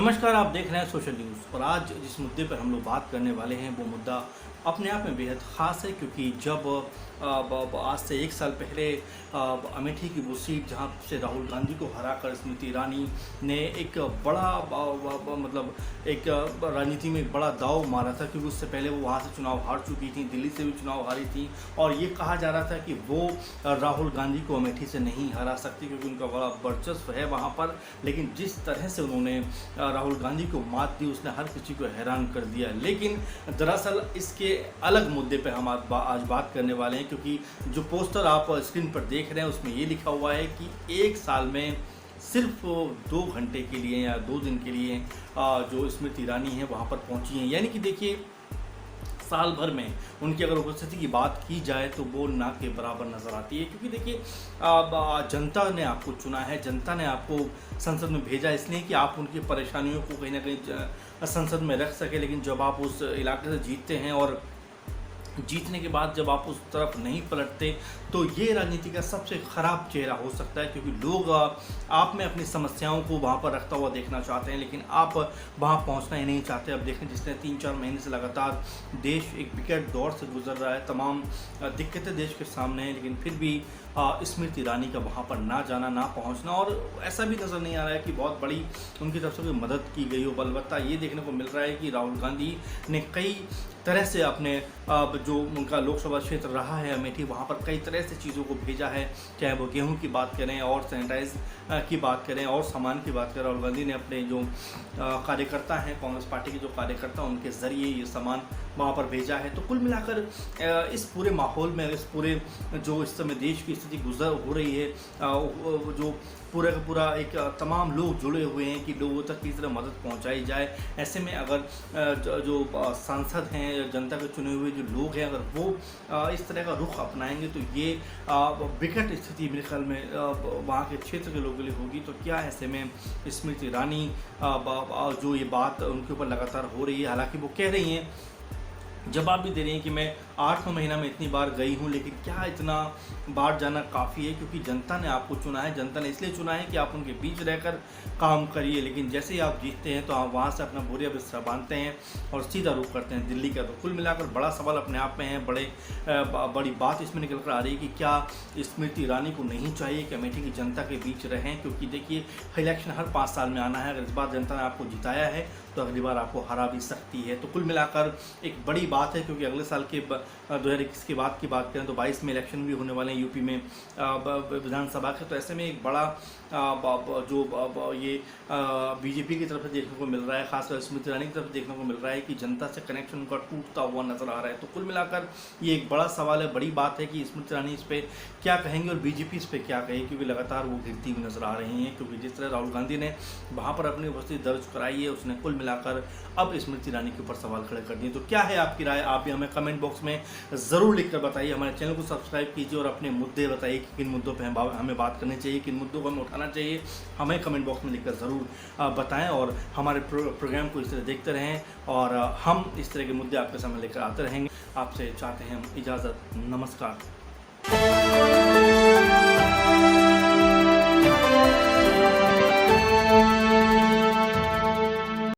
नमस्कार, आप देख रहे हैं सोशल न्यूज़। और आज जिस मुद्दे पर हम लोग बात करने वाले हैं वो मुद्दा अपने आप में बेहद ख़ास है, क्योंकि जब आज से 1 साल पहले अमेठी की वो सीट जहां से राहुल गांधी को हराकर स्मृति ईरानी ने एक बड़ा मतलब एक राजनीति में एक बड़ा दाव मारा था, क्योंकि उससे पहले वो वहां से चुनाव हार चुकी थी, दिल्ली से भी चुनाव हारी थी। और ये कहा जा रहा था कि वो राहुल गांधी को अमेठी से नहीं हरा सकती, क्योंकि उनका बड़ा वर्चस्व है वहाँ पर। लेकिन जिस तरह से उन्होंने राहुल गांधी को मात दी, उसने हर किसी को हैरान कर दिया। लेकिन दरअसल इसके अलग मुद्दे पे हम आज बात करने वाले हैं, क्योंकि जो पोस्टर आप स्क्रीन पर देख रहे हैं उसमें ये लिखा हुआ है कि 1 साल में सिर्फ 2 घंटे के लिए या 2 दिन के लिए जो स्मृति ईरानी है वहाँ पर पहुँची हैं। यानी कि देखिए, साल भर में उनकी अगर उपस्थिति की बात की जाए तो वो ना के बराबर नज़र आती है। क्योंकि देखिए, जनता ने आपको चुना है, जनता ने आपको संसद में भेजा इसलिए कि आप उनकी परेशानियों को कहीं ना कहीं संसद में रख सके। लेकिन जब आप उस इलाके से जीतते हैं और जीतने के बाद जब आप उस तरफ नहीं पलटते, तो ये राजनीति का सबसे ख़राब चेहरा हो सकता है। क्योंकि लोग आप में अपनी समस्याओं को वहाँ पर रखता हुआ देखना चाहते हैं, लेकिन आप वहाँ पहुँचना ही नहीं चाहते। अब देखें, जिसने 3-4 महीने से लगातार देश एक विकट दौर से गुजर रहा है, तमाम दिक्कतें देश के सामने हैं, लेकिन फिर भी स्मृति ईरानी का वहाँ पर ना जाना, ना पहुँचना, और ऐसा भी नज़र नहीं आ रहा है कि बहुत बड़ी उनकी तरफ से कोई मदद की गई हो। अलबत्ता ये देखने को मिल रहा है कि राहुल गांधी ने कई तरह से अपने जो उनका लोकसभा क्षेत्र रहा है अमेठी, वहाँ पर कई तरह से चीज़ों को भेजा है। चाहे वो गेहूं की बात करें और सैनिटाइज की बात करें और सामान की बात करें, राहुल गांधी ने अपने जो कार्यकर्ता हैं, कांग्रेस पार्टी के जो कार्यकर्ता, उनके ज़रिए ये सामान वहाँ पर भेजा है। तो कुल मिलाकर इस पूरे माहौल में, इस पूरे जो इस समय देश की स्थिति गुजर हो रही है, जो पूरा का पूरा एक तमाम लोग जुड़े हुए हैं कि लोगों तक किस तरह मदद पहुंचाई जाए। ऐसे में अगर जो सांसद हैं, जनता के चुने हुए जो लोग हैं, अगर वो इस तरह का रुख अपनाएंगे तो ये विकट स्थिति मेरे ख्याल में वहाँ के क्षेत्र के लोगों के लिए होगी। तो क्या ऐसे में स्मृति ईरानी जो ये बात उनके ऊपर लगातार हो रही है, हालांकि वो कह रही हैं, जवाब भी दे रही हैं कि मैं 8 महीना में इतनी बार गई हूँ, लेकिन क्या इतना बार जाना काफ़ी है? क्योंकि जनता ने आपको चुना है, जनता ने इसलिए चुना है कि आप उनके बीच रहकर काम करिए। लेकिन जैसे ही आप जीतते हैं तो आप वहाँ से अपना बोरिया बिस्तर बांधते हैं और सीधा रुख करते हैं दिल्ली का। तो कुल मिलाकर बड़ा सवाल अपने आप में है। बड़ी बात इसमें निकल कर आ रही है कि क्या स्मृति ईरानी को नहीं चाहिए कि अमेठी की जनता के बीच रहें? क्योंकि देखिए, इलेक्शन हर 5 साल में आना है। अगर इस बार जनता ने आपको जिताया है तो अगली बार आपको हरा भी सकती है। तो कुल मिलाकर एक बड़ी बात है, क्योंकि अगले साल के 2021 के बाद की बात करें तो 22 में इलेक्शन भी होने वाले हैं यूपी में विधानसभा के। तो ऐसे में एक बड़ा जो ये बीजेपी की तरफ से देखने को मिल रहा है, खासकर स्मृति ईरानी की तरफ से देखने को मिल रहा है कि जनता से कनेक्शन उनका टूटता हुआ नजर आ रहा है। तो कुल मिलाकर ये एक बड़ा सवाल है, बड़ी बात है कि स्मृति ईरानी इस पर क्या कहेंगे और बीजेपी इस पर क्या कहेगी, क्योंकि लगातार वो गिरती हुई नजर आ रही हैं। क्योंकि जिस तरह राहुल गांधी ने वहाँ पर अपनी उपस्थिति दर्ज कराई है, उसने कुल मिलाकर अब स्मृति ईरानी के ऊपर सवाल खड़े कर दिए। तो क्या है आपकी राय? आप भी हमें कमेंट बॉक्स में ज़रूर लिखकर बताइए। हमारे चैनल को सब्सक्राइब कीजिए और अपने मुद्दे बताइए कि किन मुद्दों पे हमें बात करनी चाहिए, किन मुद्दों को हमें उठाना चाहिए। हमें कमेंट बॉक्स में लिखकर ज़रूर बताएं और हमारे प्रोग्राम को इस तरह देखते रहें, और हम इस तरह के मुद्दे आपके सामने लेकर आते रहेंगे। आपसे चाहते हैं हम इजाज़त। नमस्कार।